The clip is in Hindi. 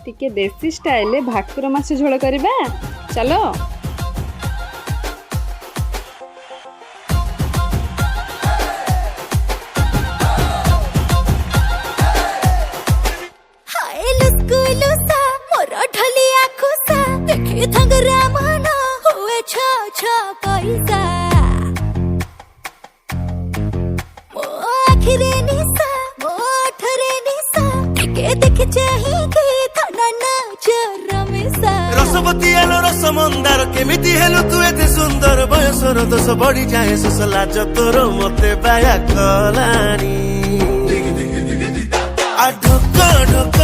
टिके देसी स्टाइल भाकुर माछ झोल करबा चलो। रसवती आलो रस मंदार केमिति हेलु तू एते सुंदर बयसर दोष बढ़ी जाए सोस लाज तोर मते बाया कलानी आ ढोक ढोक